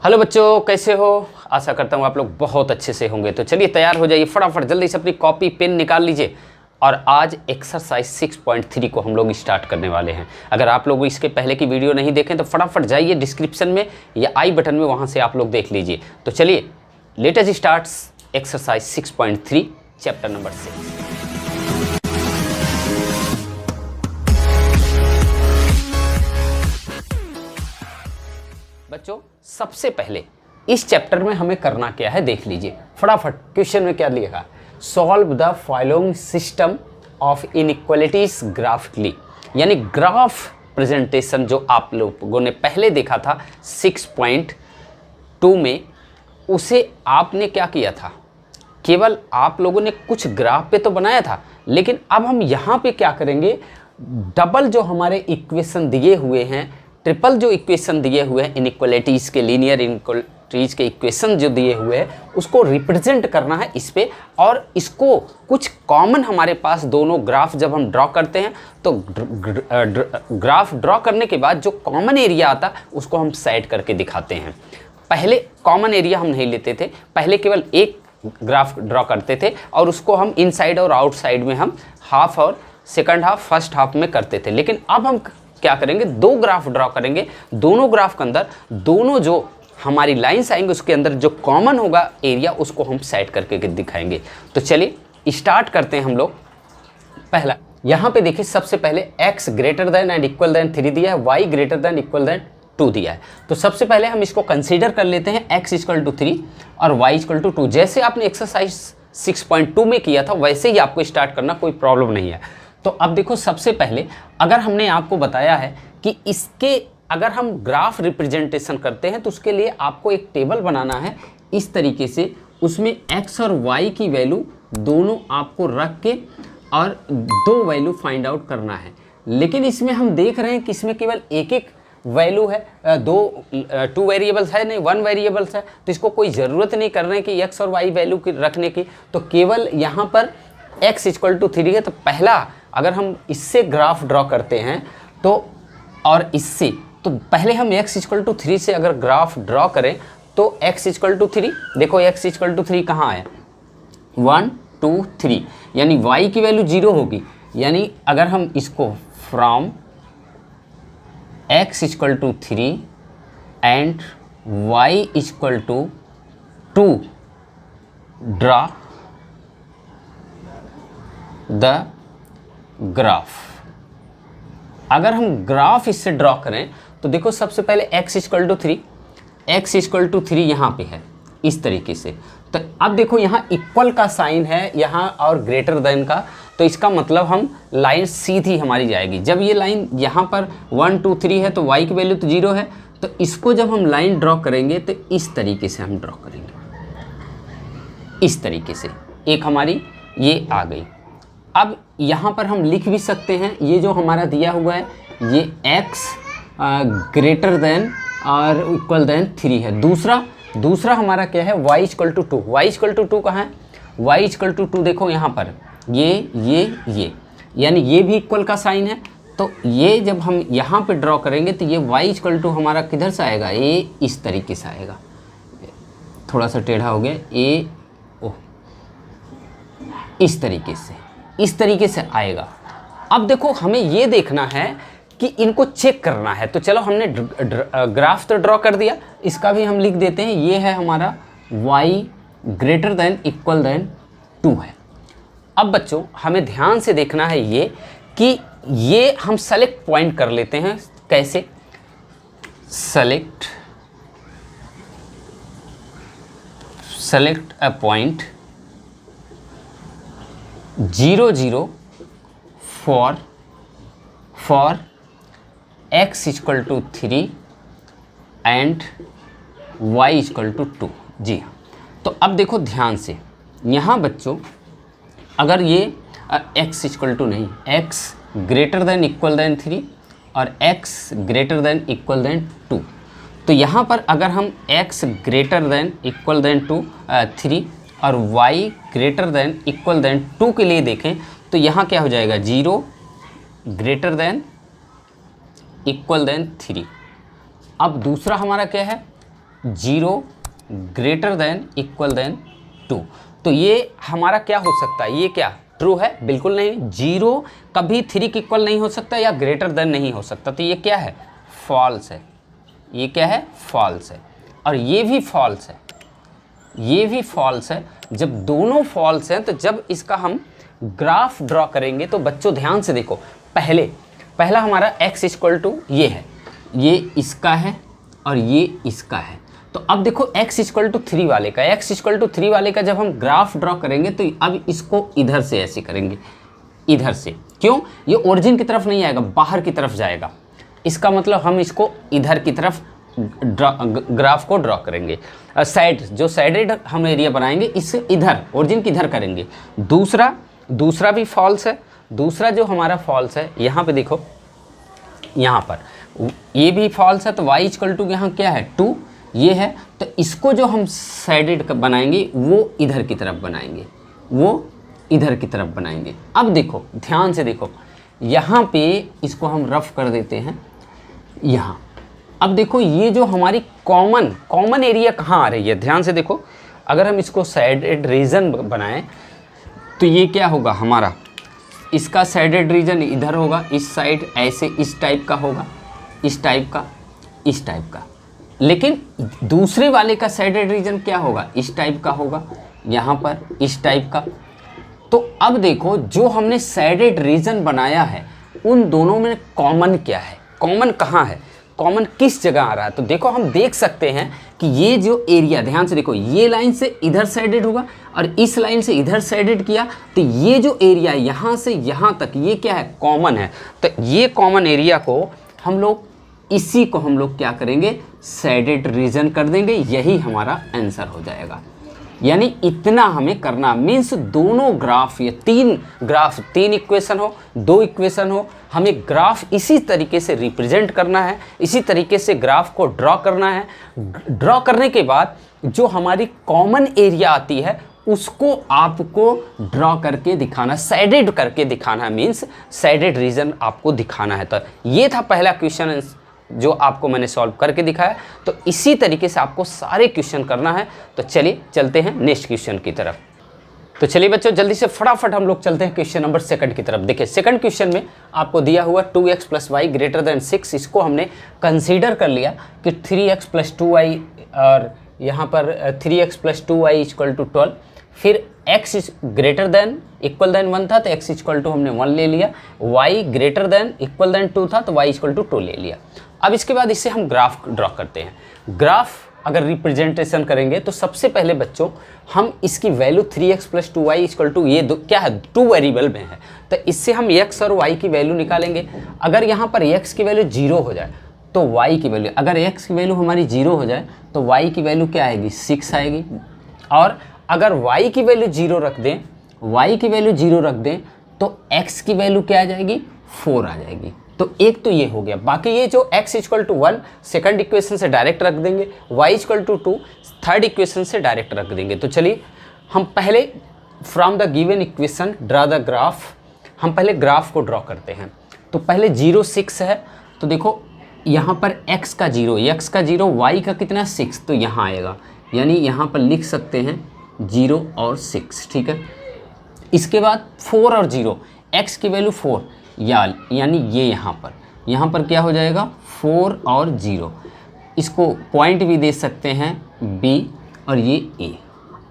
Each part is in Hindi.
हेलो बच्चों, कैसे हो? आशा करता हूँ आप लोग बहुत अच्छे से होंगे। तो चलिए तैयार हो जाइए, फटाफट जल्दी से अपनी कॉपी पेन निकाल लीजिए। और आज एक्सरसाइज 6.3 को हम लोग स्टार्ट करने वाले हैं। अगर आप लोग इसके पहले की वीडियो नहीं देखें तो फटाफट जाइए डिस्क्रिप्शन में या आई बटन में, वहाँ से आप लोग देख लीजिए। तो चलिए let us start exercise 6.3 chapter number 6। बच्चों, सबसे पहले इस चैप्टर में हमें करना क्या है देख लीजिए फटाफट। क्वेश्चन में क्या लिखा? Solve the following system of inequalities graphically, यानी ग्राफ प्रेजेंटेशन जो आप लोगों ने पहले देखा था 6.2 में, उसे आपने क्या किया था? केवल आप लोगों ने कुछ ग्राफ पे तो बनाया था, लेकिन अब हम यहाँ पे क्या करेंगे, डबल जो हमारे इक्वेशन दिए हुए हैं, ट्रिपल जो इक्वेशन दिए हुए हैं इनइक्वालिटीज़ के, लीनियर इनइक्वालिटीज के इक्वेशन जो दिए हुए हैं, उसको रिप्रेजेंट करना है इस पे। और इसको कुछ कॉमन हमारे पास दोनों ग्राफ जब हम ड्रॉ करते हैं तो ग्राफ ड्रॉ करने के बाद जो कॉमन एरिया आता है उसको हम सेट करके दिखाते हैं। पहले कॉमन एरिया हम नहीं लेते थे, पहले केवल एक ग्राफ ड्रॉ करते थे और उसको हम इनसाइड और आउटसाइड में हम हाफ और सेकंड हाफ फर्स्ट हाफ में करते थे। लेकिन अब हम क्या करेंगे, दो ग्राफ ड्रॉ करेंगे। दोनों ग्राफ के अंदर दोनों जो हमारी लाइंस आएंगे उसके अंदर जो कॉमन होगा एरिया उसको हम सेट करके दिखाएंगे। तो चलिए स्टार्ट करते हैं हम लोग। पहला यहाँ पे देखिए, सबसे पहले x greater than and equal than 3 दिया है, y greater than equal than 2 दिया है। तो सबसे पहले हम इसको कंसीडर कर लेते हैं x इक्वल टू 3 और y इक्वल टू 2। जैसे आपने एक्सरसाइज 6.2 में किया था वैसे ही आपको स्टार्ट करना, कोई प्रॉब्लम नहीं है। तो अब देखो, सबसे पहले अगर हमने आपको बताया है कि इसके अगर हम ग्राफ रिप्रेजेंटेशन करते हैं तो उसके लिए आपको एक टेबल बनाना है इस तरीके से, उसमें x और y की वैल्यू दोनों आपको रख के और दो वैल्यू फाइंड आउट करना है। लेकिन इसमें हम देख रहे हैं कि इसमें केवल एक एक वैल्यू है, टू वेरिएबल्स है नहीं, वन वेरिएबल्स है। तो इसको कोई ज़रूरत नहीं कर रहे हैं कि x और y वैल्यू रखने की। तो केवल यहाँ पर x इक्वल टू 3 है। तो पहला अगर हम इससे ग्राफ ड्रॉ करते हैं तो, और इससे, तो पहले हम x इक्वल टू 3 से अगर ग्राफ ड्रॉ करें तो x इक्वल टू 3, देखो x इक्वल टू 3 कहाँ है, 1 2 3, यानी y की वैल्यू 0 होगी। यानी अगर हम इसको from x equal to 3 and y equal to 2 draw the graph, अगर हम ग्राफ इससे ड्रॉ करें तो देखो, सबसे पहले x equal to 3, x equal to 3 यहाँ पे है इस तरीके से। तो अब देखो यहाँ इक्वल का साइन है यहाँ और ग्रेटर देन का, तो इसका मतलब हम लाइन सीधी हमारी जाएगी। जब ये लाइन यहाँ पर 1 2 3 है तो y की वैल्यू तो 0 है। तो इसको जब हम लाइन ड्रॉ करेंगे तो इस तरीके से हम ड्रॉ करेंगे, इस तरीके से एक हमारी ये आ गई। अब यहाँ पर हम लिख भी सकते हैं, ये जो हमारा दिया हुआ है ये x ग्रेटर देन और इक्वल देन 3 है। दूसरा हमारा क्या है, y equal to 2। y equal to 2 कहाँ है, y इक्वल टू 2 देखो यहाँ पर ये यानी ये भी इक्वल का साइन है। तो ये जब हम यहाँ पे ड्रॉ करेंगे तो ये y इक्वल टू हमारा किधर से आएगा, ये इस तरीके से आएगा, थोड़ा सा टेढ़ा हो गया, ये इस तरीके से आएगा। अब देखो, हमें ये देखना है कि इनको चेक करना है। तो चलो, हमने ग्राफ तो ड्रॉ कर दिया, इसका भी हम लिख देते हैं। ये है हमारा y greater than equal than 2 है। अब बच्चों, हमें ध्यान से देखना है ये कि ये हम सेलेक्ट पॉइंट कर लेते हैं। कैसे? Select a point 0 0 for x equal to 3 and y equal to 2। जी हाँ। तो अब देखो ध्यान से, यहाँ बच्चों अगर ये x इक्वल टू नहीं, x greater than equal than 3 और x greater than equal than 2, तो यहाँ पर अगर हम x greater than equal than 3 और y greater than equal than 2 के लिए देखें तो यहाँ क्या हो जाएगा, 0 ग्रेटर देन इक्वल देन 3। अब दूसरा हमारा क्या है, 0 ग्रेटर देन इक्वल देन 2। तो ये हमारा क्या हो सकता है, ये क्या ट्रू है? बिल्कुल नहीं। 0 कभी 3 के इक्वल नहीं हो सकता या ग्रेटर देन नहीं हो सकता, तो ये क्या है? फॉल्स है। ये क्या है? फॉल्स है। और ये भी फॉल्स है, ये भी फॉल्स है। जब दोनों फॉल्स हैं तो जब इसका हम ग्राफ ड्रॉ करेंगे तो बच्चों ध्यान से देखो, पहला हमारा x इक्वल टू ये है, ये इसका है और ये इसका है। तो अब देखो x इक्वल टू 3 वाले का, x इक्वल टू 3 वाले का जब हम ग्राफ ड्रॉ करेंगे तो अब इसको इधर से ऐसे करेंगे, इधर से। क्यों? ये ओरिजिन की तरफ नहीं आएगा, बाहर की तरफ जाएगा। इसका मतलब हम इसको इधर की तरफ ग्राफ को ड्रॉ करेंगे। साइड जो साइडेड हम एरिया बनाएंगे इससे इधर ओरिजिन की इधर करेंगे। दूसरा भी फॉल्स है। दूसरा जो हमारा फॉल्स है, यहाँ पे देखो, यहाँ पर ये भी फॉल्स है। तो y इक्वल टू यहाँ क्या है? 2 ये है। तो इसको जो हम साइडेड बनाएंगे वो इधर की तरफ बनाएंगे, वो इधर की तरफ बनाएंगे। अब देखो ध्यान से देखो, यहाँ पे इसको हम रफ कर देते हैं यहाँ। अब देखो ये जो हमारी कॉमन एरिया कहाँ आ रही है, ध्यान से देखो। अगर हम इसको साइडेड रीजन बनाएं तो ये क्या होगा हमारा, इसका साइडेड रीजन इधर होगा, इस साइड ऐसे इस टाइप का होगा, इस टाइप का, इस टाइप का। लेकिन दूसरे वाले का साइडेड रीजन क्या होगा? इस टाइप का होगा, यहाँ पर इस टाइप का। तो अब देखो जो हमने साइडेड रीजन बनाया है उन दोनों में कॉमन क्या है, कॉमन कहाँ है, कॉमन किस जगह आ रहा है? तो देखो हम देख सकते हैं कि ये जो एरिया, ध्यान से देखो, ये लाइन से इधर साइडेड होगा और इस लाइन से इधर साइडेड किया, तो ये जो एरिया यहाँ से यहाँ तक ये क्या है? कॉमन है। तो ये कॉमन एरिया को हम लोग, इसी को हम लोग क्या करेंगे? साइडेड रीजन कर देंगे। यही हमारा आंसर हो जाएगा। यानी इतना हमें करना, मीन्स दोनों ग्राफ, ये 3 ग्राफ, 3 इक्वेशन हो, 2 इक्वेशन हो, हमें ग्राफ इसी तरीके से रिप्रेजेंट करना है, इसी तरीके से ग्राफ को ड्रॉ करना है। ड्रॉ करने के बाद जो हमारी कॉमन एरिया आती है उसको आपको ड्रॉ करके दिखाना, साइडेड करके दिखाना, मीन्स साइडेड रीजन आपको दिखाना है। तो ये था पहला क्वेश्चन जो आपको मैंने सॉल्व करके दिखाया। तो इसी तरीके से आपको सारे क्वेश्चन करना है। तो चलिए चलते हैं नेक्स्ट क्वेश्चन की तरफ। तो चलिए बच्चों जल्दी से फटाफट हम लोग चलते हैं क्वेश्चन नंबर 2 की तरफ। देखिए सेकंड क्वेश्चन में आपको दिया हुआ 2x + y ग्रेटर देन 6, इसको हमने कंसीडर कर लिया कि 3x + 2y, और यहाँ पर 3x + 2y = 12। फिर x greater than equal than 1 था तो x इक्वल टू हमने 1 ले लिया, y greater than equal than 2 था तो y इक्वल टू 2 ले लिया। अब इसके बाद इससे हम ग्राफ ड्रॉ करते हैं। ग्राफ अगर रिप्रेजेंटेशन करेंगे तो सबसे पहले बच्चों हम इसकी value 3x + 2y equal to, ये क्या है? 2 वेरिएबल में है, तो इससे हम x और y की वैल्यू निकालेंगे। अगर यहाँ पर x की वैल्यू 0 हो जाए तो y की वैल्यू, अगर x की वैल्यू हमारी 0 हो जाए तो y की वैल्यू क्या आएगी? 6 आएगी। और अगर y की वैल्यू 0 रख दें, y की वैल्यू 0 रख दें तो x की वैल्यू क्या आ जाएगी? 4 आ जाएगी। तो एक तो ये हो गया। बाकी ये जो x = 1 सेकंड इक्वेशन से डायरेक्ट रख देंगे, y = 2 थर्ड इक्वेशन से डायरेक्ट रख देंगे। तो चलिए हम पहले from the given equation draw the graph, हम पहले ग्राफ को ड्रॉ करते हैं। तो पहले 0 6 है, तो देखो यहाँ पर x का 0, y का कितना? 6, तो यहाँ आएगा, यानी यहाँ पर लिख सकते हैं 0 और 6, ठीक है। इसके बाद 4 और 0, x की वैल्यू 4, यानी ये यहाँ पर क्या हो जाएगा? 4 और 0। इसको पॉइंट भी दे सकते हैं B और ये A।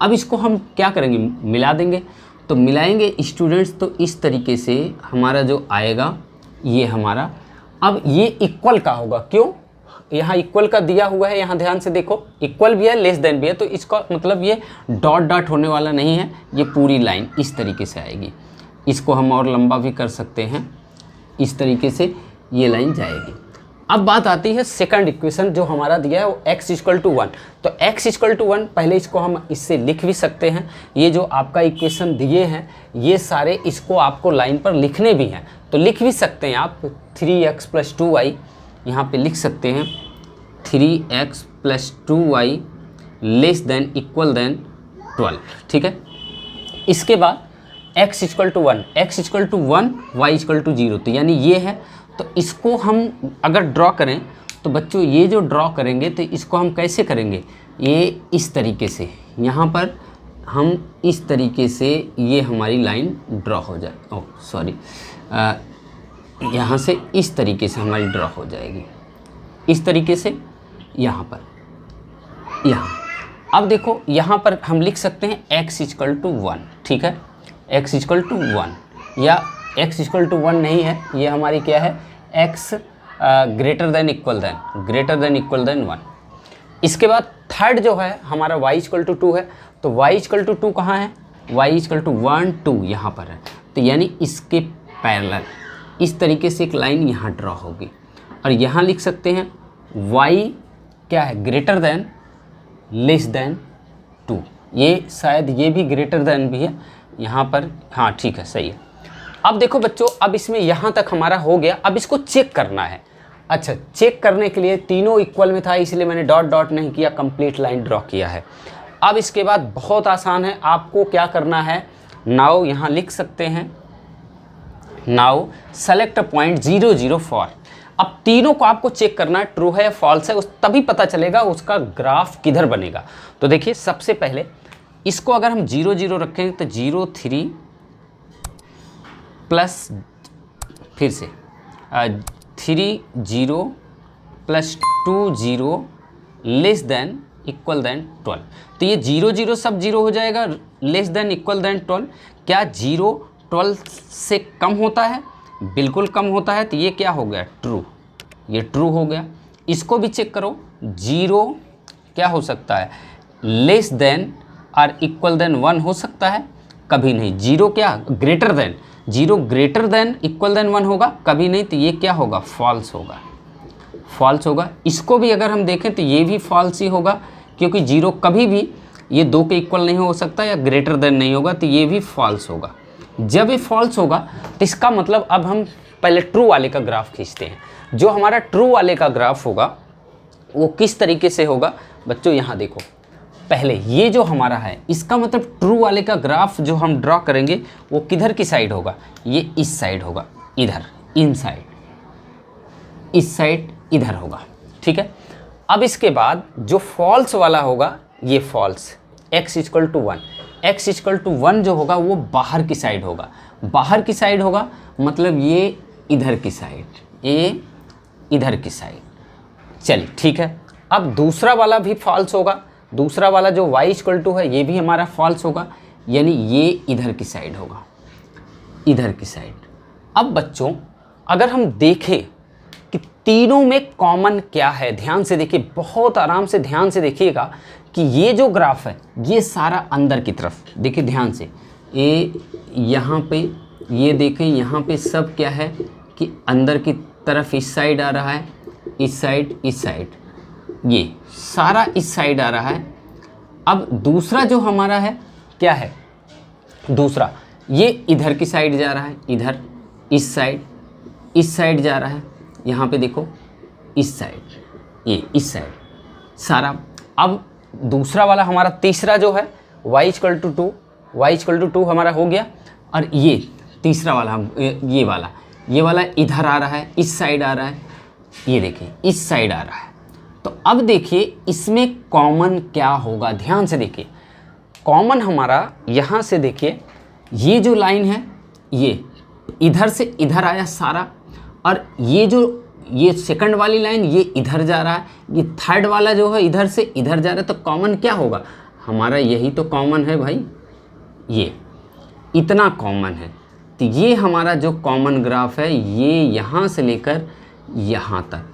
अब इसको हम क्या करेंगे? मिला देंगे। तो मिलाएंगे स्टूडेंट्स, तो इस तरीके से हमारा जो आएगा ये हमारा, अब ये इक्वल का होगा। क्यों? यहाँ इक्वल का दिया हुआ है, यहाँ ध्यान से देखो, इक्वल भी है लेस देन भी है, तो इसका मतलब ये डॉट डॉट होने वाला नहीं है, ये पूरी लाइन इस तरीके से आएगी। इसको हम और लंबा भी कर सकते हैं, इस तरीके से ये लाइन जाएगी। अब बात आती है सेकंड इक्वेशन जो हमारा दिया है वो x = 1। तो x = 1, पहले इसको हम इससे लिख भी सकते हैं। ये जो आपका इक्वेशन दिए हैं ये सारे इसको आपको लाइन पर लिखने भी हैं, तो लिख भी सकते हैं आप। 3x + 2y यहाँ पे लिख सकते हैं, 3x + 2y less than equal than 12, ठीक है। इसके बाद x = 1, x = 1, y = 0, तो यानी ये है। तो इसको हम अगर ड्रॉ करें तो बच्चों ये जो ड्रॉ करेंगे तो इसको हम कैसे करेंगे, ये इस तरीके से, यहाँ पर हम इस तरीके से ये हमारी लाइन ड्रॉ हो जाए, ओह सॉरी, यहाँ से इस तरीके से हमारी ड्रॉ हो जाएगी, इस तरीके से यहाँ पर, यहाँ। अब देखो यहाँ पर हम लिख सकते हैं x इक्वल टू 1, ठीक है, x इक्वल टू 1 या x इक्वल टू 1 नहीं है, ये हमारी क्या है, x greater than equal than 1। इसके बाद थर्ड जो है हमारा y इक्वल टू 2 है, तो y इक्वल टू 2 कहाँ है, y इक्वल टू 1 2 यहाँ पर है, तो यानी इसके पैरेलल इस तरीके से एक लाइन यहाँ ड्रॉ होगी और यहाँ लिख सकते हैं y क्या है, ग्रेटर देन लेस देन 2, ये शायद ये भी ग्रेटर देन भी है यहाँ पर, हाँ ठीक है सही है। अब देखो बच्चों, अब इसमें यहाँ तक हमारा हो गया, अब इसको चेक करना है। अच्छा, चेक करने के लिए तीनों इक्वल में था इसलिए मैंने डॉट डॉट नहीं किया, कंप्लीट लाइन ड्रॉ किया है। अब इसके बाद बहुत आसान है, आपको क्या करना है, नाउ यहाँ लिख सकते हैं, नाउ सेलेक्ट पॉइंट 0 0 फॉर। अब तीनों को आपको चेक करना है ट्रू है या फॉल्स है, उस तभी पता चलेगा उसका ग्राफ किधर बनेगा। तो देखिए सबसे पहले इसको अगर हम 0 0 रखेंगे तो 0 3 प्लस फिर से 3 0 plus 2 0 less than equal than 12। तो ये 0 0 सब 0 हो जाएगा, लेस देन इक्वल देन 12। क्या 0 12 से कम होता है, बिल्कुल कम होता है, तो ये क्या हो गया, ट्रू, ये ट्रू हो गया। इसको भी चेक करो, 0 क्या हो सकता है, लेस देन और इक्वल देन 1 हो सकता है, कभी नहीं। 0 क्या, greater than, 0 greater than equal than 1 होगा, कभी नहीं, तो ये क्या होगा, फॉल्स होगा, फॉल्स होगा। इसको भी अगर हम देखें तो ये भी फॉल्स ही होगा, क्योंकि 0 कभी भी ये 2 के इक्वल नहीं हो सकता या ग्रेटर देन नहीं होगा, तो ये भी फॉल्स होगा। जब ये फॉल्स होगा तो इसका मतलब अब हम पहले ट्रू वाले का ग्राफ खींचते हैं। जो हमारा ट्रू वाले का ग्राफ होगा वो किस तरीके से होगा बच्चों, यहाँ देखो, पहले ये जो हमारा है इसका मतलब ट्रू वाले का ग्राफ जो हम ड्रॉ करेंगे वो किधर की साइड होगा, ये इस साइड होगा, इधर इन साइड, इस साइड इधर होगा, ठीक है। अब इसके बाद जो फॉल्स वाला होगा ये false, x equal to 1, x equal to 1 जो होगा वो बाहर की साइड होगा, बाहर की साइड होगा मतलब ये इधर की साइड, ये इधर की साइड। चलिए ठीक है, अब दूसरा वाला भी फॉल्स होगा, दूसरा वाला जो y इक्वल टू है ये भी हमारा फॉल्स होगा, यानी ये इधर की साइड होगा, इधर की साइड। अब बच्चों अगर हम देखें कि तीनों में कॉमन क्या है, ध्यान से देखिए, बहुत आराम से ध्यान से देखिएगा कि ये जो ग्राफ है ये सारा अंदर की तरफ, देखिए ध्यान से, ये यहाँ पे ये देखें, यहाँ पे सब क्या है कि अंदर की तरफ इस साइड आ रहा है, इस साइड, ये सारा इस साइड आ रहा है। अब दूसरा जो हमारा है क्या है, दूसरा ये इधर की साइड जा रहा है, इधर इस साइड जा रहा है, यहाँ पे देखो इस साइड, ये इस साइड सारा। अब दूसरा वाला हमारा तीसरा जो है y equal to 2, y equal to 2 हमारा हो गया, और ये तीसरा वाला हम ये वाला इधर आ रहा है, इस साइड आ रहा है, ये देखिए इस साइड आ रहा है। तो अब देखिए इसमें कॉमन क्या होगा, ध्यान से देखिए, कॉमन हमारा यहाँ से देखिए, ये जो लाइन है ये इधर से इधर आया सारा, और ये सेकंड वाली लाइन ये इधर जा रहा है, ये थर्ड वाला जो है इधर से इधर जा रहा है। तो कॉमन क्या होगा हमारा, यही तो कॉमन है भाई, ये इतना कॉमन है। तो ये हमारा जो कॉमन ग्राफ है ये यहाँ से लेकर यहाँ तक,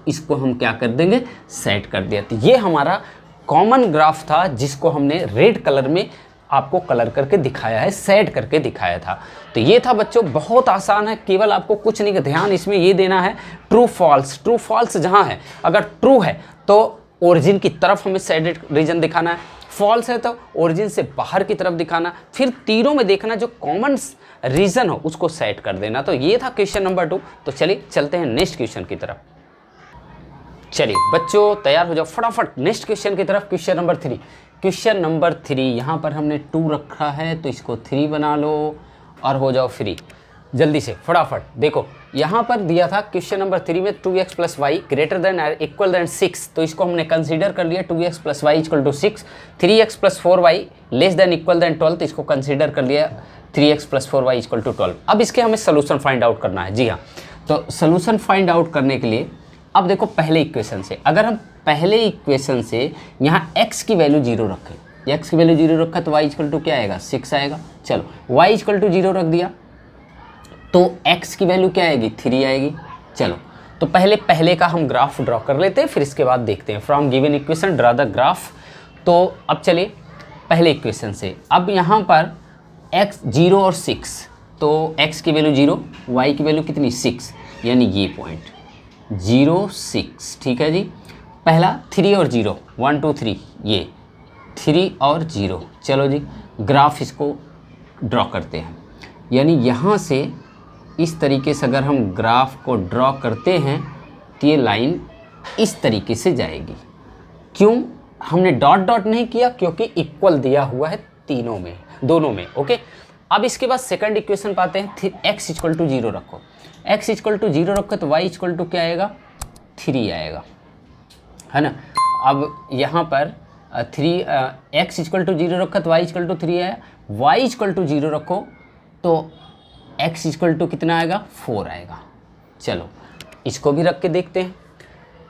इसको हम क्या कर देंगे, सेट कर दिया। तो ये हमारा कॉमन ग्राफ था जिसको हमने रेड कलर में आपको कलर करके दिखाया है, सेट करके दिखाया था। तो ये था बच्चों, बहुत आसान है, केवल आपको कुछ नहीं, ध्यान इसमें ये देना है ट्रू फॉल्स। ट्रू फॉल्स जहाँ है, अगर ट्रू है तो ओरिजिन की तरफ हमें शेडेड रीजन दिखाना है, फॉल्स है तो ओरिजिन से बाहर की तरफ दिखाना, फिर तीनों में देखना जो कॉमन रीजन हो उसको सेट कर देना। तो ये था क्वेश्चन नंबर 2। तो चलिए चलते हैं नेक्स्ट क्वेश्चन की तरफ। चलिए बच्चों तैयार हो जाओ फटाफट नेक्स्ट क्वेश्चन की तरफ। क्वेश्चन नंबर 3, क्वेश्चन नंबर 3 यहाँ पर हमने 2 रखा है तो इसको 3 बना लो और हो जाओ फ्री। जल्दी से फटाफट देखो, यहाँ पर दिया था क्वेश्चन नंबर 3 में 2x plus Y greater than और इक्वल देन 6, तो इसको हमने कंसीडर कर लिया 2x plus Y equal to 6, 3x plus 4y less than equal than 12, तो इसको कंसीडर कर लिया 3x plus 4y equal to 12। अब इसके हमें सोल्यूशन फाइंड आउट करना है। जी हाँ, तो सोल्यूशन फाइंड आउट करने के लिए अब देखो पहले इक्वेशन से, अगर हम पहले इक्वेशन से यहाँ x की वैल्यू 0 रखें, x की वैल्यू 0 रखा तो y इक्वल टू क्या आएगा 6 आएगा। चलो y इक्वल टू 0 रख दिया तो x की वैल्यू क्या आएगी 3 आएगी। चलो तो पहले का हम ग्राफ ड्रॉ कर लेते हैं, फिर इसके बाद देखते हैं। From given equation draw the graph. तो अब चलिए पहले इक्वेशन से, अब यहाँ पर x 0 और 6, तो x की वैल्यू 0, y की वैल्यू कितनी 6, यानी ये पॉइंट 0 6, ठीक है जी। पहला 3 और 0 1 2 3, ये 3 और 0। चलो जी ग्राफ इसको ड्रॉ करते हैं, यानी यहाँ से इस तरीके से अगर हम ग्राफ को ड्रॉ करते हैं तो ये लाइन इस तरीके से जाएगी। क्यों हमने डॉट डॉट नहीं किया, क्योंकि इक्वल दिया हुआ है तीनों में, दोनों में। ओके, अब इसके बाद सेकंड इक्वेशन पाते हैं। x इक्वल टू 0 रखो, x इक्वल टू 0 रखो तो y इक्वल टू क्या आएगा 3 आएगा, है ना। अब यहाँ पर 3 x इक्वल टू 0 रखो तो y इक्वल टू 3 आया, y इक्वल टू 0 रखो तो x इक्वल टू कितना आएगा 4 आएगा। चलो इसको भी रख के देखते हैं।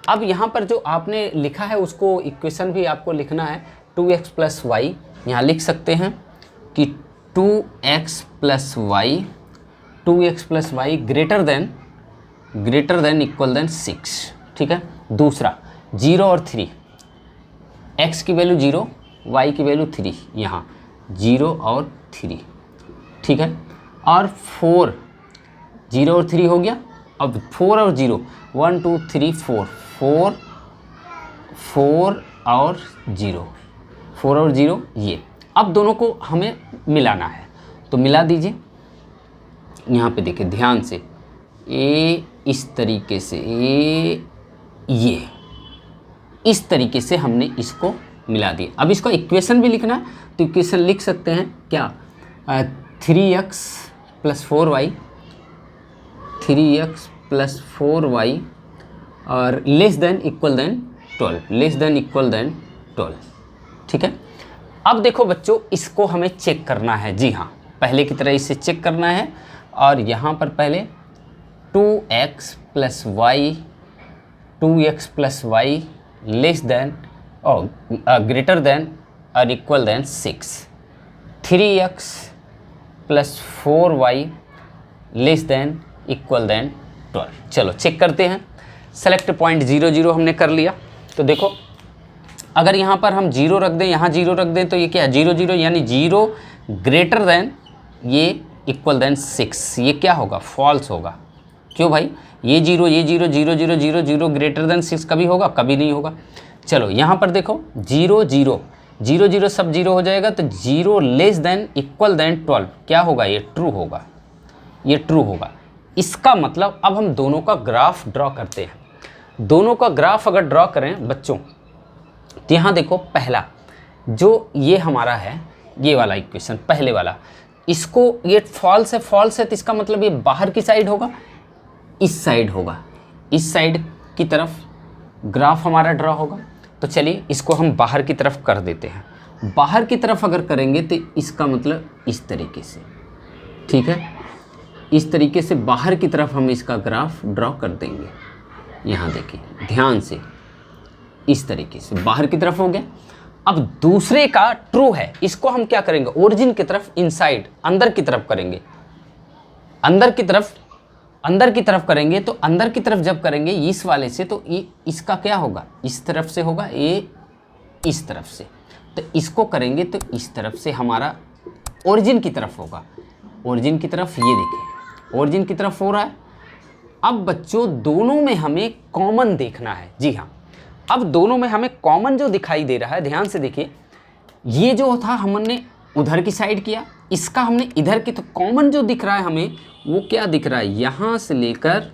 अब यहाँ पर जो आपने लिखा है उसको इक्वेशन भी आपको लिखना है। 2x प्लस वाई यहाँ लिख सकते हैं कि 2x plus Y, 2x plus Y greater than equal than 6, ठीक है। दूसरा 0 और 3, x की वैल्यू 0, y की वैल्यू 3, यहाँ 0 और 3, ठीक है। और 4, 0 और 3 हो गया। अब 4 और 0 1 2 3 4, 4 और 0, 4 और 0 ये। अब दोनों को हमें मिलाना है, तो मिला दीजिए। यहाँ पे देखिए ध्यान से, ए इस तरीके से, ए ये इस तरीके से हमने इसको मिला दिया। अब इसको इक्वेशन भी लिखना है, तो इक्वेशन लिख सकते हैं क्या 3x plus 4y, 3x plus 4y और less than equal than 12, less than equal than 12, ठीक है। अब देखो बच्चों इसको हमें चेक करना है। जी हाँ, पहले की तरह इसे चेक करना है। और यहाँ पर पहले 2x plus Y, 2x plus Y less than और ग्रेटर देन और equal than 6, 3x plus 4y less than equal than 12। चलो चेक करते हैं। सेलेक्ट पॉइंट 0 0 हमने कर लिया। तो देखो अगर यहाँ पर हम 0 रख दें, यहाँ 0 रख दें, तो ये क्या है 0 0, यानी 0 ग्रेटर देन ये इक्वल देन 6, ये क्या होगा फॉल्स होगा। क्यों भाई, ये 0 ये 0 0 0 0 0 ग्रेटर देन 6 कभी होगा, कभी नहीं होगा। चलो यहाँ पर देखो 0 0 0 0 सब 0 हो जाएगा, तो 0 लेस देन इक्वल देन 12 क्या होगा, ये ट्रू होगा, ये ट्रू होगा। इसका मतलब अब हम दोनों का ग्राफ ड्रॉ करते हैं। दोनों का ग्राफ अगर ड्रॉ करें बच्चों, तो यहाँ देखो पहला जो ये हमारा है, ये वाला इक्वेशन पहले वाला, इसको ये फॉल्स है, फॉल्स है, तो इसका मतलब ये बाहर की साइड होगा, इस साइड होगा, इस साइड की तरफ ग्राफ हमारा ड्रॉ होगा। तो चलिए इसको हम बाहर की तरफ कर देते हैं। बाहर की तरफ अगर करेंगे तो इसका मतलब इस तरीके से, ठीक है, इस तरीके से बाहर की तरफ हम इसका ग्राफ ड्रॉ कर देंगे। यहाँ देखिए ध्यान से, इस तरीके से बाहर की तरफ हो गया। अब दूसरे का ट्रू है, इसको हम क्या करेंगे ओरिजिन की तरफ, इनसाइड अंदर की तरफ करेंगे, अंदर की तरफ करेंगे। तो अंदर की तरफ जब करेंगे इस वाले से, तो ये इसका क्या होगा, इस तरफ से होगा, ये इस तरफ से। तो इसको करेंगे तो इस तरफ से हमारा ओरिजिन की तरफ होगा, ओरिजिन की तरफ, ये देखिए ओरिजिन की तरफ हो रहा है। अब बच्चों दोनों में हमें कॉमन देखना है। जी हाँ, अब दोनों में हमें कॉमन जो दिखाई दे रहा है, ध्यान से देखिए, ये जो था हमने उधर की साइड किया, इसका हमने इधर की, तो कॉमन जो दिख रहा है हमें वो क्या दिख रहा है, यहाँ से लेकर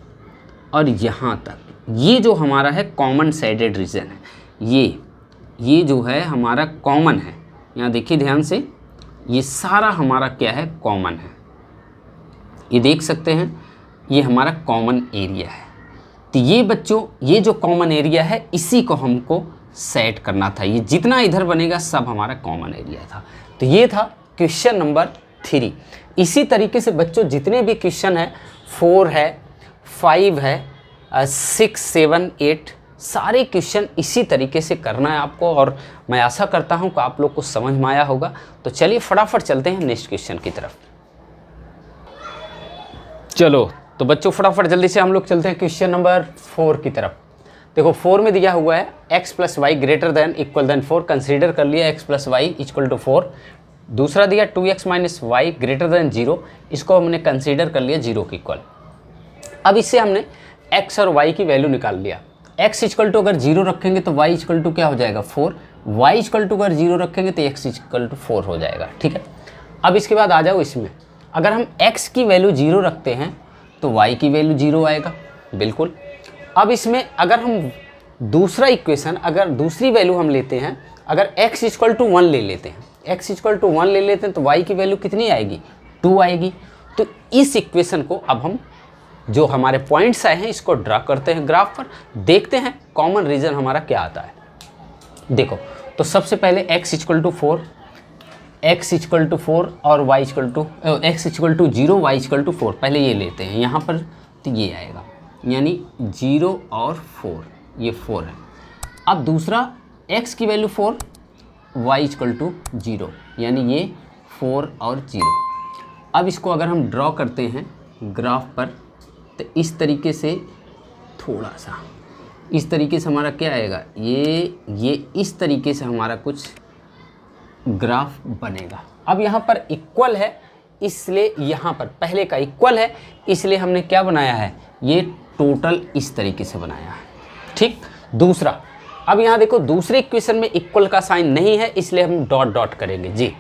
और यहाँ तक, ये जो हमारा है कॉमन साइडेड रीजन है, ये जो है हमारा कॉमन है। यहाँ देखिए ध्यान से, ये सारा हमारा क्या है कॉमन है, ये देख सकते हैं, ये हमारा कॉमन एरिया है। तो ये बच्चों, ये जो कॉमन एरिया है इसी को हमको सेट करना था। ये जितना इधर बनेगा सब हमारा कॉमन एरिया था। तो ये था क्वेश्चन नंबर 3। इसी तरीके से बच्चों जितने भी क्वेश्चन है, 4 है, 5 है, 6, 7, 8, सारे क्वेश्चन इसी तरीके से करना है आपको। और मैं आशा करता हूं कि आप लोग को समझ में आया होगा। तो चलिए फटाफट चलते हैं नेक्स्ट क्वेश्चन की तरफ। चलो तो बच्चों फटाफट जल्दी से हम लोग चलते हैं क्वेश्चन नंबर 4 की तरफ। देखो 4 में दिया हुआ है x + y > 4, कंसीडर कर लिया x + y = 4। दूसरा दिया 2x - y > 0, इसको हमने कंसीडर कर लिया 0 के इक्वल। अब इससे हमने x और y की वैल्यू निकाल लिया। x = अगर 0 रखेंगे तो y = क्या हो जाएगा 4, y = अगर 0 रखेंगे तो x = 4 हो जाएगा। ठीक है, अब इसके बाद आ जाओ इसमें, अगर हम x की वैल्यू 0 रखते हैं तो y की वैल्यू 0 आएगा, बिल्कुल। अब इसमें अगर हम दूसरा इक्वेशन, अगर दूसरी वैल्यू हम लेते हैं, अगर x = 1 ले लेते हैं, x = 1 ले लेते हैं तो y की वैल्यू कितनी आएगी 2 आएगी। तो इस इक्वेशन को अब हम जो हमारे पॉइंट्स आए हैं इसको ड्रा करते हैं ग्राफ पर, देखते हैं कॉमन रीजन हमारा क्या आता है। देखो तो सबसे पहले x = 4, x = 4 और y = x = 0, y = 4, पहले ये लेते हैं यहाँ पर। तो ये आएगा यानी 0 और 4, ये 4 है। अब दूसरा x की वैल्यू 4, y = 0, यानी ये 4 और 0। अब इसको अगर हम ड्रॉ करते हैं ग्राफ पर तो इस तरीके से, थोड़ा सा इस तरीके से हमारा क्या आएगा, ये इस तरीके से हमारा कुछ ग्राफ बनेगा। अब यहाँ पर इक्वल है इसलिए, यहाँ पर पहले का इक्वल है इसलिए हमने क्या बनाया है, ये टोटल इस तरीके से बनाया है। ठीक, दूसरा, अब यहाँ देखो दूसरे इक्वेशन में इक्वल का साइन नहीं है इसलिए हम डॉट डॉट करेंगे जी।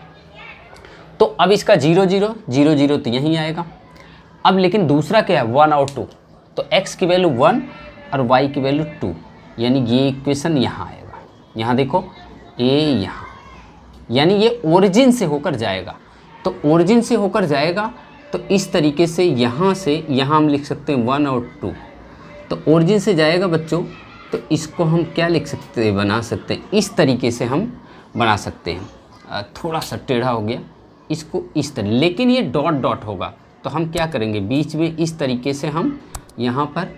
तो अब इसका 0 0 0 0 तो यहीं आएगा। अब लेकिन दूसरा क्या है 1 और 2, तो x की वैल्यू 1 और y की वैल्यू 2, यानी ये इक्वेशन यहाँ आएगा। यहाँ देखो a यहाँ, यानी ये ओरिजिन से होकर जाएगा। तो ओरिजिन से होकर जाएगा तो इस तरीके से यहाँ हम लिख सकते हैं 1 और 2। तो ओरिजिन से जाएगा बच्चों, तो इसको हम क्या लिख सकते हैं, बना सकते हैं इस तरीके से हम बना सकते हैं। थोड़ा सा टेढ़ा हो गया, इसको इस तरह, लेकिन ये डॉट डॉट होगा तो हम क्या करेंगे बीच में इस तरीके से हम यहाँ पर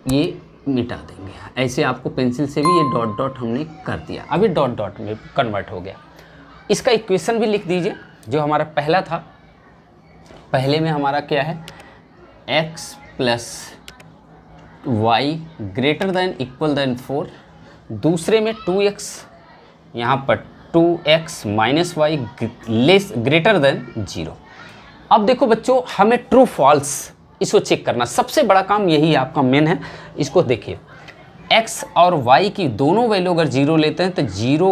ये मिटा देंगे। ऐसे आपको पेंसिल से भी ये डॉट डॉट हमने कर दिया, अभी डॉट डॉट में कन्वर्ट हो गया। इसका इक्वेशन भी लिख दीजिए जो हमारा पहला था। पहले में हमारा क्या है x + y > 4, दूसरे में 2x, यहाँ पर 2x - y > 0। अब देखो बच्चों हमें ट्रू फॉल्स इसको चेक करना, सबसे बड़ा काम यही आपका मेन है। इसको देखिए x और y की दोनों वैल्यू अगर 0 लेते हैं तो 0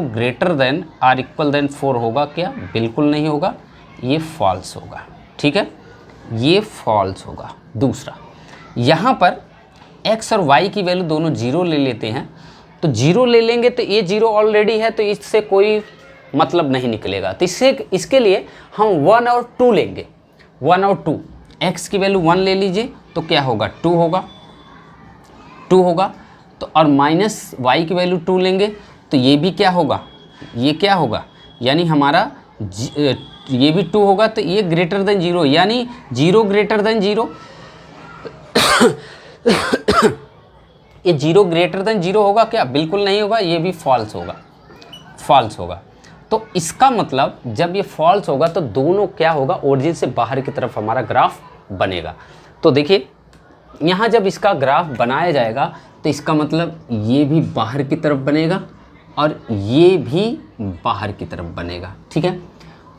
> 4 होगा क्या, बिल्कुल नहीं होगा, ये फॉल्स होगा। ठीक है, ये फॉल्स होगा। दूसरा, यहाँ पर x और y की वैल्यू दोनों 0 ले लेते हैं, तो 0 ले लेंगे तो ये 0 ऑलरेडी है तो इससे कोई मतलब नहीं निकलेगा। तो इसके लिए हम 1 और 2 लेंगे। 1 और 2, x की वैल्यू 1 ले लीजिए तो क्या होगा 2 होगा, 2 होगा। तो और माइनस y की वैल्यू 2 लेंगे तो ये भी क्या होगा, ये क्या होगा, यानी हमारा ये भी 2 होगा। तो ये ग्रेटर देन 0, यानी 0 ग्रेटर देन 0 ये 0 ग्रेटर देन 0 होगा क्या, बिल्कुल नहीं होगा, ये भी फॉल्स होगा, फॉल्स होगा। तो इसका मतलब जब ये फॉल्स होगा तो दोनों क्या होगा, ओरिजिन से बाहर की तरफ हमारा ग्राफ बनेगा। तो देखिए यहाँ जब इसका ग्राफ बनाया जाएगा तो इसका मतलब ये भी बाहर की तरफ बनेगा और ये भी बाहर की तरफ बनेगा। ठीक है,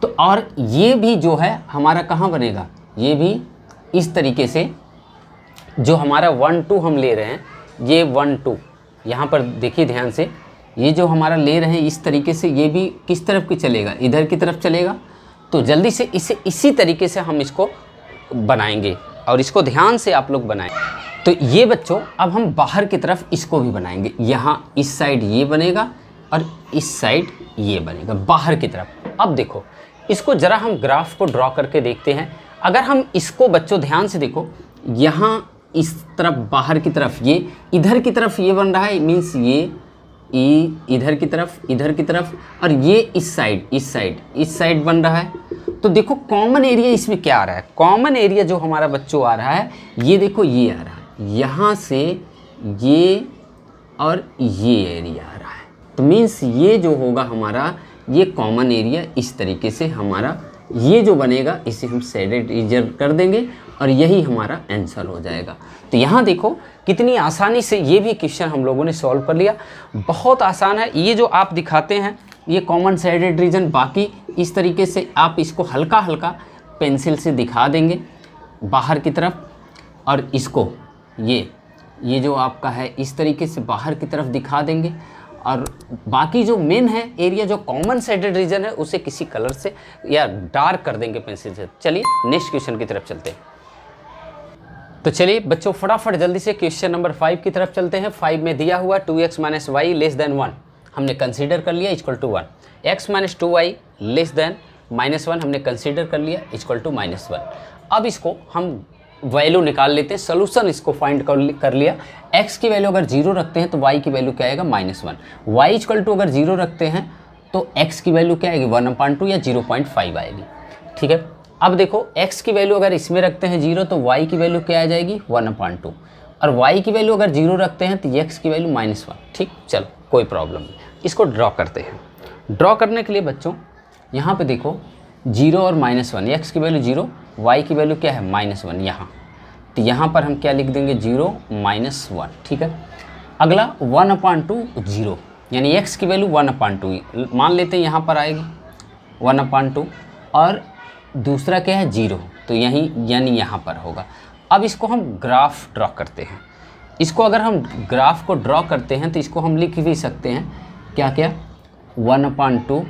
तो और ये भी जो है हमारा कहाँ बनेगा, ये भी इस तरीके से, जो हमारा 1 2 हम ले रहे हैं, ये 1 2 यहाँ पर देखिए ध्यान से, ये जो हमारा ले रहे हैं इस तरीके से, ये भी किस तरफ की चलेगा, इधर की तरफ चलेगा। तो जल्दी से इसे इसी तरीके से हम इसको बनाएंगे और इसको ध्यान से आप लोग बनाएं। तो ये बच्चों अब हम बाहर की तरफ इसको भी बनाएंगे। यहाँ इस साइड ये बनेगा और इस साइड ये बनेगा बाहर की तरफ। अब देखो इसको ज़रा हम ग्राफ को ड्रॉ करके देखते हैं। अगर हम इसको बच्चों ध्यान से देखो, यहाँ इस तरफ बाहर की तरफ ये इधर की तरफ ये बन रहा है, मीन्स ये इधर की तरफ और ये इस साइड बन रहा है। तो देखो कॉमन एरिया इसमें क्या आ रहा है, कॉमन एरिया जो हमारा बच्चों आ रहा है ये देखो ये आ रहा है, यहाँ से ये और ये एरिया आ रहा है। तो मीन्स ये जो होगा हमारा ये कॉमन एरिया, इस तरीके से हमारा ये जो बनेगा इसे हम शेडेड रीजन कर देंगे और यही हमारा आंसर हो जाएगा। तो यहाँ देखो कितनी आसानी से ये भी क्वेश्चन हम लोगों ने सॉल्व कर लिया, बहुत आसान है। ये जो आप दिखाते हैं ये कॉमन शेडेड रीजन, बाकी इस तरीके से आप इसको हल्का हल्का पेंसिल से दिखा देंगे बाहर की तरफ, और इसको ये जो आपका है इस तरीके से बाहर की तरफ दिखा देंगे, और बाकी जो मेन है एरिया जो कॉमन शेडेड रीजन है उसे किसी कलर से या डार्क कर देंगे पेंसिल से। चलिए नेक्स्ट क्वेश्चन की तरफ चलते हैं। तो चलिए बच्चों फटाफट जल्दी से क्वेश्चन नंबर 5 की तरफ चलते हैं। 5 में दिया हुआ 2x - y लेस देन 1 हमने कंसीडर कर लिया equal to 1, x - 2y less than -1 हमने कंसीडर कर लिया इक्वल टू -1। अब इसको हम वैल्यू निकाल लेते हैं, सोल्यूशन इसको फाइंड कर लिया। x की वैल्यू अगर 0 रखते हैं तो y की वैल्यू क्या आएगा -1, y इक्वल टू अगर 0 रखते हैं तो x की वैल्यू क्या आएगी 1/2 या 0.5 आएगी। ठीक है, अब देखो x की वैल्यू अगर इसमें रखते हैं 0 तो y की वैल्यू क्या आ जाएगी 1/2, और y की वैल्यू अगर 0 रखते हैं तो x की वैल्यू -1। ठीक, चलो कोई प्रॉब्लम नहीं, इसको ड्रॉ करते हैं। ड्रॉ करने के लिए बच्चों यहाँ पे देखो 0 और -1, x की वैल्यू 0, y की वैल्यू क्या है -1 यहाँ, तो यहाँ पर हम क्या लिख देंगे 0 - 1। ठीक है, अगला 1/2 0, यानी x की वैल्यू 1/2 मान लेते हैं यहाँ पर आएगी 1/2, और दूसरा क्या है 0, तो यहीं यानी यहाँ पर होगा। अब इसको हम ग्राफ ड्रॉ करते हैं। इसको अगर हम ग्राफ को ड्रॉ करते हैं तो इसको हम लिख भी सकते हैं क्या क्या 1/2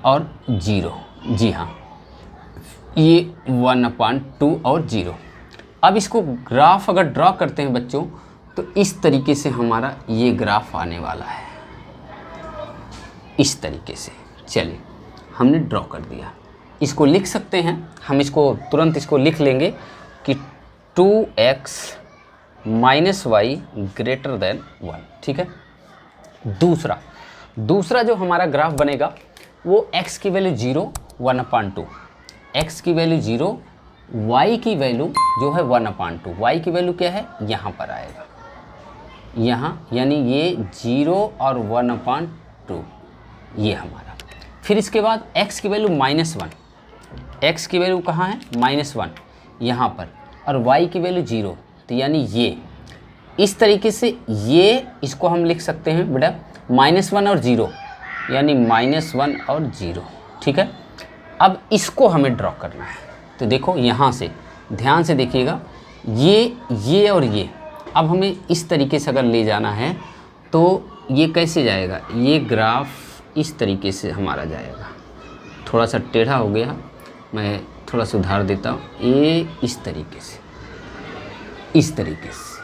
और 0, जी हाँ ये 1/2 और 0। अब इसको ग्राफ अगर ड्रॉ करते हैं बच्चों तो इस तरीके से हमारा ये ग्राफ आने वाला है, इस तरीके से। चलिए हमने ड्रॉ कर दिया, इसको लिख सकते हैं हम, इसको तुरंत इसको लिख लेंगे कि 2x - y ग्रेटर देन 1। ठीक है, दूसरा जो हमारा ग्राफ बनेगा वो x की वैल्यू 0 1/2, x की वैल्यू 0, y की वैल्यू जो है 1/2, y की वैल्यू क्या है यहाँ पर आएगा, यहाँ यानी ये 0 और 1/2 ये हमारा। फिर इसके बाद x की वैल्यू -1, x की वैल्यू कहाँ है -1 यहाँ पर, और y की वैल्यू 0, तो यानी ये इस तरीके से ये इसको हम लिख सकते हैं बेटा -1 और 0, यानी -1 और 0। ठीक है, अब इसको हमें ड्रॉ करना है। तो देखो यहाँ से ध्यान से देखिएगा, ये और ये अब हमें इस तरीके से अगर ले जाना है तो ये कैसे जाएगा, ये ग्राफ इस तरीके से हमारा जाएगा। थोड़ा सा टेढ़ा हो गया, मैं थोड़ा सुधार देता हूँ, ये इस तरीके से, इस तरीके से।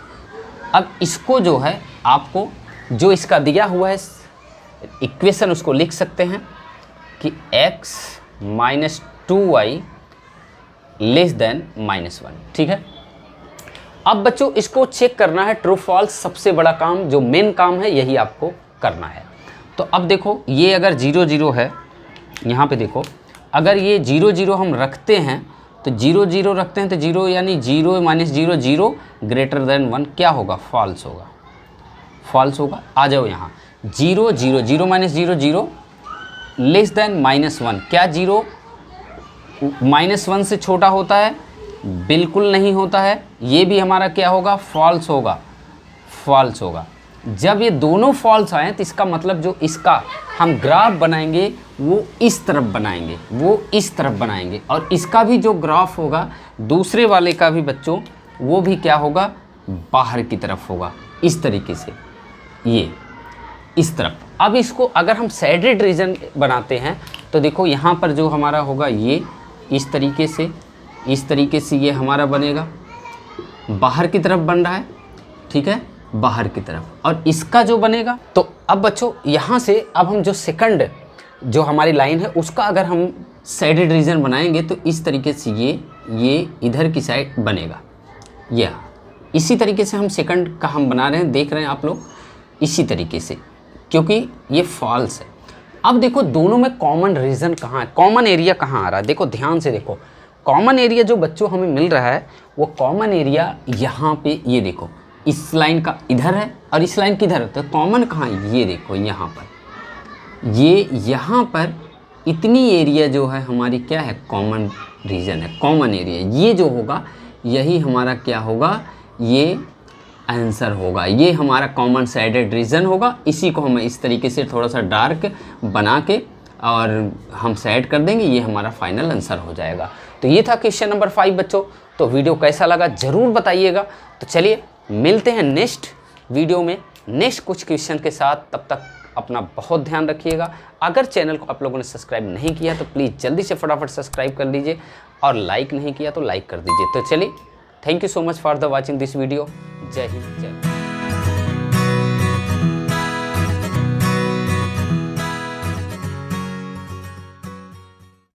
अब इसको जो है आपको जो इसका दिया हुआ है इक्वेशन उसको लिख सकते हैं कि x - 2y लेस देन -1। ठीक है, अब बच्चों इसको चेक करना है ट्रू फॉल्स, सबसे बड़ा काम जो मेन काम है यही आपको करना है। तो अब देखो ये अगर 0 0 है, यहाँ पे देखो अगर ये 0 0 हम रखते हैं तो 0 0 रखते हैं तो 0 यानी 0 - 0 0 ग्रेटर देन 1 क्या होगा फॉल्स होगा, फॉल्स होगा। आ जाओ यहाँ 0 0 0 - 0 0 लेस देन -1, क्या 0 -1 से छोटा होता है, बिल्कुल नहीं होता है, ये भी हमारा क्या होगा फॉल्स होगा, फॉल्स होगा। जब ये दोनों फॉल्स आए तो इसका मतलब जो इसका हम ग्राफ बनाएंगे वो इस तरफ बनाएंगे, वो इस तरफ बनाएंगे, और इसका भी जो ग्राफ होगा दूसरे वाले का भी बच्चों वो भी क्या होगा बाहर की तरफ होगा, इस तरीके से ये इस तरफ। अब इसको अगर हम शेडेड रीजन बनाते हैं तो देखो यहाँ पर जो हमारा होगा ये इस तरीके से ये हमारा बनेगा, बाहर की तरफ बन रहा है। ठीक है, बाहर की तरफ, और इसका जो बनेगा। तो अब बच्चों यहाँ से अब हम जो सेकंड जो हमारी लाइन है उसका अगर हम साइडेड रीजन बनाएंगे तो इस तरीके से ये इधर की साइड बनेगा। या इसी तरीके से हम सेकंड का हम बना रहे हैं, देख रहे हैं आप लोग, इसी तरीके से, क्योंकि ये फॉल्स है। अब देखो दोनों में कॉमन रीजन कहाँ है, कॉमन एरिया कहाँ आ रहा है, देखो ध्यान से देखो। कॉमन एरिया जो बच्चों हमें मिल रहा है वो कॉमन एरिया यहाँ पे, ये देखो इस लाइन का इधर है और इस लाइन किधर है, तो कॉमन कहाँ है, ये देखो यहाँ पर, ये यहाँ पर इतनी एरिया जो है हमारी क्या है, कॉमन रीजन है, कॉमन एरिया। ये जो होगा यही हमारा क्या होगा, ये आंसर होगा, ये हमारा कॉमन साइडेड रीजन होगा। इसी को हम इस तरीके से थोड़ा सा डार्क बना के और हम सेट कर देंगे, ये हमारा फाइनल आंसर हो जाएगा। तो ये था क्वेश्चन नंबर 5 बच्चों। तो वीडियो कैसा लगा ज़रूर बताइएगा। तो चलिए मिलते हैं नेक्स्ट वीडियो में नेक्स्ट कुछ क्वेश्चन के साथ। तब तक अपना बहुत ध्यान रखिएगा। अगर चैनल को आप लोगों ने सब्सक्राइब नहीं किया तो प्लीज़ जल्दी से फटाफट सब्सक्राइब कर लीजिए, और लाइक नहीं किया तो लाइक कर दीजिए। तो चलिए, thank you so much for the watching this video. जय हिंद, जय भारत।